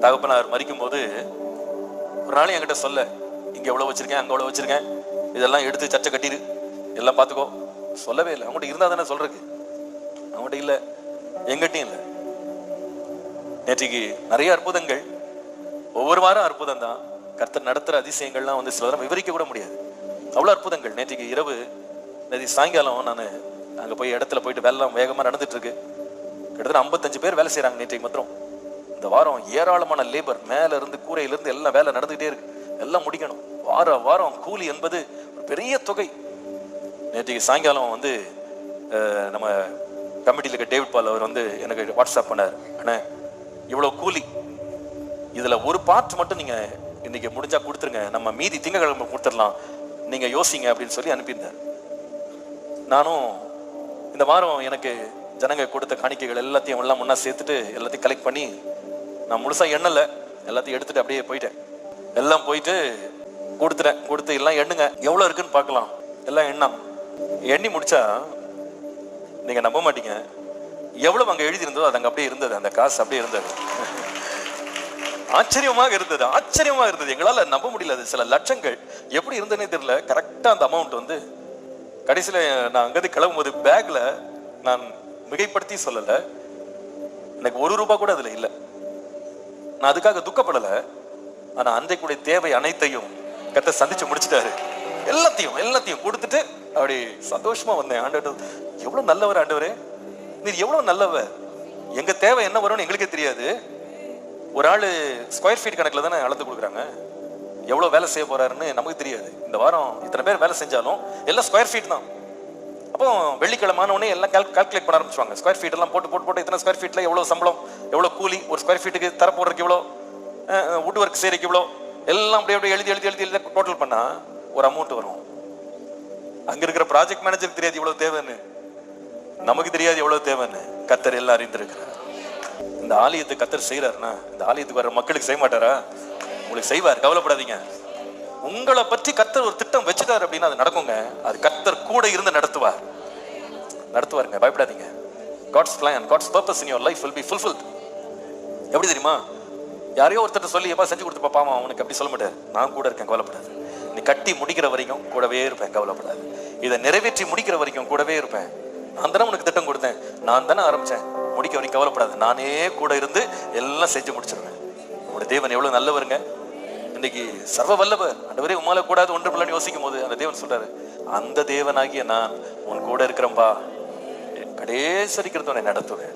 தகப்பனார் மரிக்கும் போது ஒரு நாள் என்கிட்ட சொல்ல, இங்க எவ்வளவு வச்சிருக்கேன், அங்க எவ்வளவு வச்சிருக்கேன், இதெல்லாம் எடுத்து சர்ச்சை கட்டிடு, எல்லாம் பார்த்துக்கோ. சொல்லவே இல்லை. அவங்ககிட்ட இருந்தா தானே சொல்றதுக்கு. அவங்ககிட்ட இல்லை, எங்கிட்டையும் இல்லை. நேற்றுக்கு நிறைய அற்புதங்கள், ஒவ்வொரு வாரம் அற்புதம் தான். கர்த்தர் நடத்துற அதிசயங்கள்லாம் வந்து சில விவரிக்க கூட முடியாது. அவ்வளவு அற்புதங்கள். நேற்றுக்கு இரவு, நேற்று சாயங்காலம் நான் அங்க போய் இடத்துல போயிட்டு வேலை வேகமா நடந்துட்டு இருக்கு. கிட்டத்தட்ட 55 பேர் வேலை செய்யறாங்க நேற்றைக்கு மாத்திரம். இந்த வாரம் ஏராளமான லேபர், மேல இருந்து கூரையில இருந்து எல்லாம் வேலை நடந்துகிட்டே இருக்கு. எல்லாம் முடிக்கணும். வாரம் கூலி என்பது ஒரு பெரிய தொகை. நேற்றுக்கு சாயங்காலம் வந்து நம்ம கமிட்டியில் இருக்க டேவிட் பால் அவர் வந்து எனக்கு வாட்ஸ்அப் பண்ணார். அண்ணே, இவ்வளவு கூலி, இதுல ஒரு பார்ட் மட்டும் நீங்க இன்னைக்கு முடிஞ்சா கொடுத்துருங்க, நம்ம மீதி திங்கக்கிழமை கொடுத்துடலாம், நீங்க யோசிங்க அப்படின்னு சொல்லி அனுப்பியிருந்தார். நானும் இந்த வாரம் எனக்கு ஜனங்க கொடுத்த காணிக்கைகள் எல்லாத்தையும் எல்லாம் முன்னா சேர்த்துட்டு எல்லாத்தையும் கலெக்ட் பண்ணி, நான் முழுசா எண்ணல, எல்லாத்தையும் எடுத்துட்டு அப்படியே போயிட்டேன். எல்லாம் போயிட்டு கொடுத்துட்டேன். கொடுத்து எல்லாம் எண்ணுங்க, எவ்வளவு இருக்குன்னு பார்க்கலாம். எல்லாம் எண்ணி முடிச்சா நீங்க நம்ப மாட்டீங்க, எவ்வளவு அங்க எழுதி இருந்ததோ அது அங்க அப்படியே இருந்தது. அந்த காசு அப்படியே இருந்தது. ஆச்சரியமாக இருந்தது. எங்களால நம்ப முடியல. அது சில லட்சங்கள் எப்படி இருந்ததுன்னே தெரியல. கரெக்டா அந்த அமௌண்ட் வந்து கடைசியில நான் அங்கிருந்து கிளம்பும் போது பேக்ல, நான் மிகைப்படுத்தி சொல்லல, எனக்கு ₹1 கூட அதுல இல்லை. நான் அதுக்காக துக்கப்படல. ஆனா அன்றைக்குடைய தேவை அனைத்தையும் கர்த்தர் சந்திச்சு முடிச்சிட்டாரு. எல்லாத்தையும் கொடுத்துட்டு அப்படி சந்தோஷமா வந்தேன். ஆண்டவர் எவ்வளவு நல்லவர், ஆண்டவரே நீர் எவ்வளவு நல்லவர். எங்க தேவை என்ன வரும்னு எங்களுக்கே தெரியாது. ஒரு ஆளு ஸ்கொயர் ஃபீட் கணக்குல தானே அளந்து கொடுக்குறாங்க. எவ்வளவு வேலை செய்ய போறாருன்னு நமக்கு தெரியாது. இந்த வாரம் இத்தனை பேர் வேலை செஞ்சாலும் எல்லாம் ஸ்கொயர் ஃபீட் தான். அப்போ வெள்ளிக்கிழமானவனே எல்லாம் கால்குலேட் பண்ண ஆரம்பிச்சுவாங்க. ஸ்கொயர் ஃபீட் எல்லாம் போட்டு இத்தனை ஸ்கொயர் ஃபீட்ல எவ்வளவு சம்பளம், எவ்வளவு கூலி, ஒரு ஸ்கொயர் ஃபீட்டுக்கு தர போடுறதுக்கு இவ்வளோ, வுட் ஒர்க் செய்யறதுக்கு இவ்வளோ, எல்லாம் அப்படியே எழுதி டோட்டல் பண்ணா ஒரு அமௌண்ட் வரும். அங்க இருக்கிற ப்ராஜெக்ட் மேனேஜருக்கு தெரியாது எவ்வளவு தேவைன்னு, நமக்கு தெரியாது எவ்வளவு தேவைன்னு. கர்த்தர் எல்லாம் அறிந்திருக்கிறார். இந்த ஆலயத்தை கர்த்தர் செய்யறாருன்னா இந்த ஆலயத்துக்கு வர மக்களுக்கு செய்ய மாட்டாரா? உங்களுக்கு செய்வார், கவலைப்படாதீங்க. உங்களை பற்றி கர்த்தர் ஒரு திட்டம் வச்சுட்டாரு அப்படின்னா அது நடக்குங்க. அது கர்த்தர் கூட இருந்து நடத்துவாருங்க, பயப்படாதீங்க. God's plan, God's purpose in your life will be fulfilled. எப்படி தெரியுமா? யாரையோ ஒருத்தர் சொல்லி எப்பா செஞ்சு கொடுத்து பாப்பா, அவனுக்கு அப்படி சொல்ல மாட்டாரு. நான் கூட இருக்கேன், கவலைப்படாது. நீ கட்டி முடிக்கிற வரைக்கும் கூடவே இருப்பேன், கவலைப்படாது. இதை நிறைவேற்றி முடிக்கிற வரைக்கும் கூடவே இருப்பேன். நான் தானே உனக்கு திட்டம் கொடுத்தேன், நான் தானே ஆரம்பிச்சேன், முடிக்க வரைக்கும் கவலைப்படாது. நானே கூட இருந்து எல்லாம் செஞ்சு முடிச்சிருவேன். உங்களுடைய தேவன் எவ்வளவு நல்லவருங்க. இன்னைக்கு சர்வ வல்லவர். ஆண்டவரே உம்மால கூடாது ஒன்று பிள்ளைன்னு யோசிக்கும் போது அந்த தேவன் சொல்றாரு, அந்த தேவனாகிய நான் உன் கூட இருக்கிறேன்பா, கடைசி வரைக்கும் நடத்துவேன்.